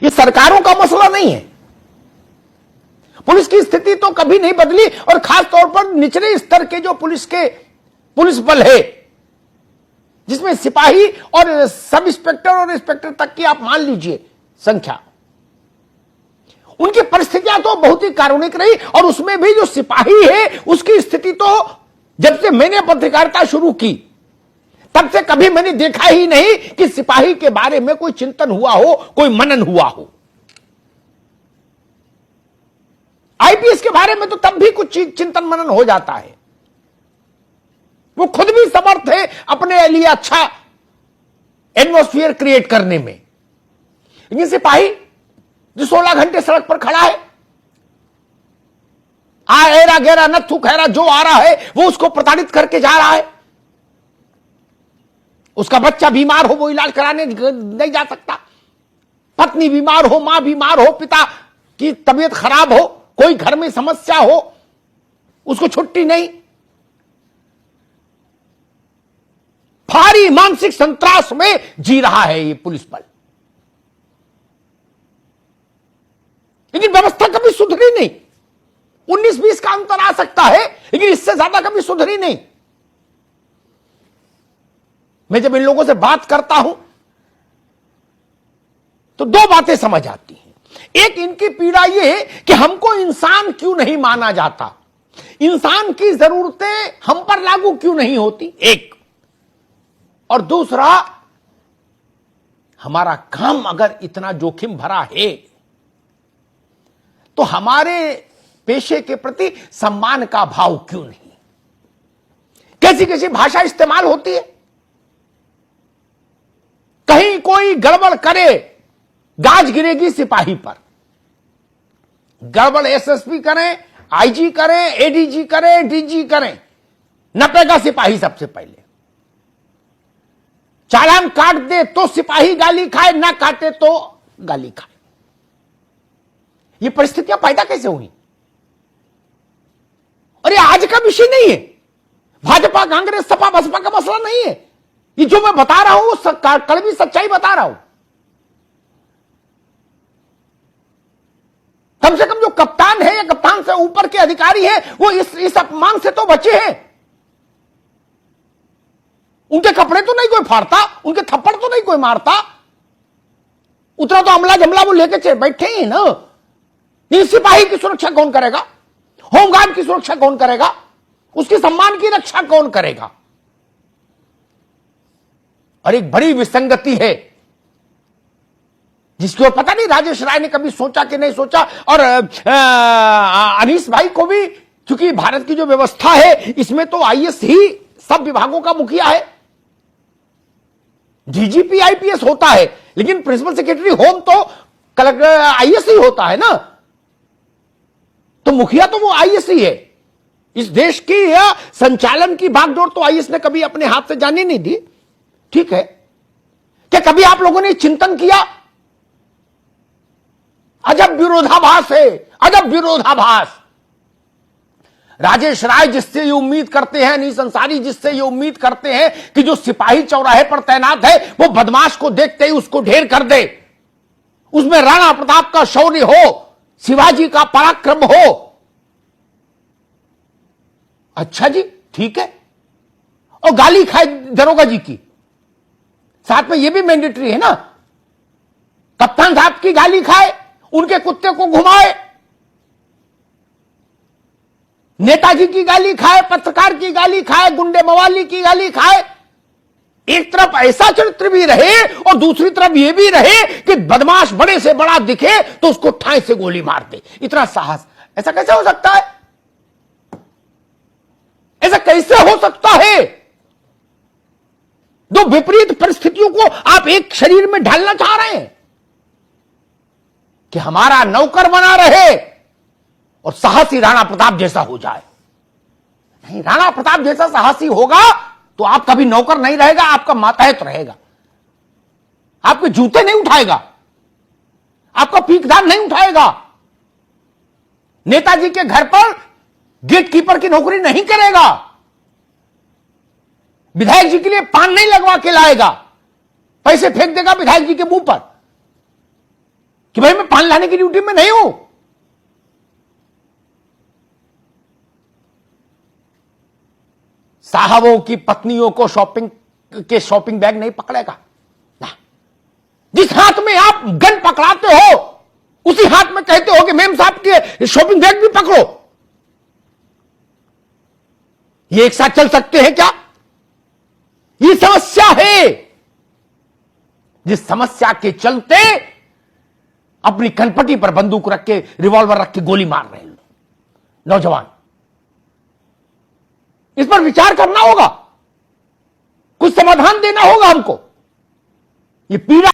ये सरकारों का मसला नहीं है। पुलिस की स्थिति तो कभी नहीं बदली, और खास तौर पर निचले स्तर के जो पुलिस बल है, जिसमें सिपाही और सब इंस्पेक्टर और इंस्पेक्टर तक की आप मान लीजिए संख्या, उनकी परिस्थितियां तो बहुत ही कारुणिक रही। और उसमें भी जो सिपाही है उसकी स्थिति तो जब से मैंने पत्रकारिता शुरू की तब से कभी मैंने देखा ही नहीं कि सिपाही के बारे में कोई चिंतन हुआ हो, कोई मनन हुआ हो। आईपीएस के बारे में तो तब भी कुछ चिंतन मनन हो जाता है, वो खुद भी समर्थ है अपने लिए अच्छा एटमॉस्फेयर क्रिएट करने में। लेकिन सिपाही जो 16 घंटे सड़क पर खड़ा है, एरा गेरा नत्थु खैरा जो आ रहा है वो उसको प्रताड़ित करके जा रहा है। उसका बच्चा बीमार हो वो इलाज कराने नहीं जा सकता, पत्नी बीमार हो, मां बीमार हो, पिता की तबीयत खराब हो, कोई घर में समस्या हो, उसको छुट्टी नहीं। भारी मानसिक संत्रास में जी रहा है ये पुलिस बल। लेकिन व्यवस्था कभी सुधरी नहीं। 19-20 का अंतर आ सकता है, लेकिन इससे ज्यादा कभी सुधरी नहीं। मैं जब इन लोगों से बात करता हूं तो दो बातें समझ आती हैं। एक, इनकी पीड़ा यह है कि हमको इंसान क्यों नहीं माना जाता, इंसान की जरूरतें हम पर लागू क्यों नहीं होती, एक। और दूसरा, हमारा काम अगर इतना जोखिम भरा है तो हमारे पेशे के प्रति सम्मान का भाव क्यों नहीं। कैसी कैसी भाषा इस्तेमाल होती है। कहीं कोई गड़बड़ करे, गाज गिरेगी सिपाही पर। गड़बड़ एसएसपी करें, आईजी करें, एडीजी करें, डीजी करें, नपेगा सिपाही सबसे पहले। चालान काट दे तो सिपाही गाली खाए, ना काटे तो गाली खाए। ये परिस्थितियां पैदा कैसे हुई? और ये आज का विषय नहीं है, भाजपा कांग्रेस सपा बसपा का मसला नहीं है। ये जो मैं बता रहा हूं वो कड़वी सच्चाई बता रहा हूं। कम से कम जो कप्तान है या कप्तान से ऊपर के अधिकारी है वो इस अपमान से तो बचे हैं। उनके कपड़े तो नहीं कोई फाड़ता, उनके थप्पड़ तो नहीं कोई मारता, उतना तो अमला जमला वो लेके बैठे ही ना। नहीं, सिपाही की सुरक्षा कौन करेगा? होमगार्ड की सुरक्षा कौन करेगा? उसके सम्मान की रक्षा कौन करेगा? और एक बड़ी विसंगति है जिसकी ओर पता नहीं राजेश राय ने कभी सोचा कि नहीं सोचा। और अनीस भाई को भी, क्योंकि भारत की जो व्यवस्था है इसमें तो आईएएस ही सब विभागों का मुखिया है। डीजीपी आईपीएस होता है, लेकिन प्रिंसिपल सेक्रेटरी होम तो कलेक्टर आईएएस ही होता है ना। तो मुखिया तो वो आईएएस ही है। इस देश की या संचालन की भागदौड़ तो आईएएस ने कभी अपने हाथ से जाने नहीं दी। ठीक है, क्या कभी आप लोगों ने चिंतन किया? अजब विरोधाभास है, अजब विरोधाभास। राजेश राय जिससे ये उम्मीद करते हैं, अनीस अंसारी जिससे ये उम्मीद करते हैं कि जो सिपाही चौराहे पर तैनात है वो बदमाश को देखते ही उसको ढेर कर दे, उसमें राणा प्रताप का शौर्य हो, शिवाजी का पराक्रम हो। अच्छा जी, ठीक है। और गाली खाए दरोगा जी की, साथ में ये भी मैंडेटरी है ना। कप्तान साहब की गाली खाए, उनके कुत्ते को घुमाए, नेताजी की गाली खाए, पत्रकार की गाली खाए, गुंडे मवाली की गाली खाए। एक तरफ ऐसा चरित्र भी रहे और दूसरी तरफ यह भी रहे कि बदमाश बड़े से बड़ा दिखे तो उसको ठाई से गोली मार दे। इतना साहस, ऐसा कैसे हो सकता है? ऐसा कैसे हो सकता है? दो विपरीत परिस्थितियों को आप एक शरीर में ढालना चाह रहे हैं कि हमारा नौकर बना रहे और साहसी राणा प्रताप जैसा हो जाए। नहीं, राणा प्रताप जैसा साहसी होगा तो आपका भी नौकर नहीं रहेगा, आपका मातहत रहेगा, आपके जूते नहीं उठाएगा, आपका पीकदार नहीं उठाएगा, नेताजी के घर पर गेट कीपर की नौकरी नहीं करेगा, विधायक जी के लिए पान नहीं लगवा के लाएगा, पैसे फेंक देगा विधायक जी के मुंह पर। कि भाई मैं पान लाने की ड्यूटी में नहीं हूं। साहबों की पत्नियों को शॉपिंग बैग नहीं पकड़ेगा ना। जिस हाथ में आप गन पकड़ाते हो उसी हाथ में कहते हो कि मेम साहब के शॉपिंग बैग भी पकड़ो। ये एक साथ चल सकते हैं क्या? ये समस्या है, जिस समस्या के चलते अपनी कनपटी पर बंदूक रख के, रिवॉल्वर रख के गोली मार रहे हैं नौजवान। इस पर विचार करना होगा, कुछ समाधान देना होगा हमको। ये पीड़ा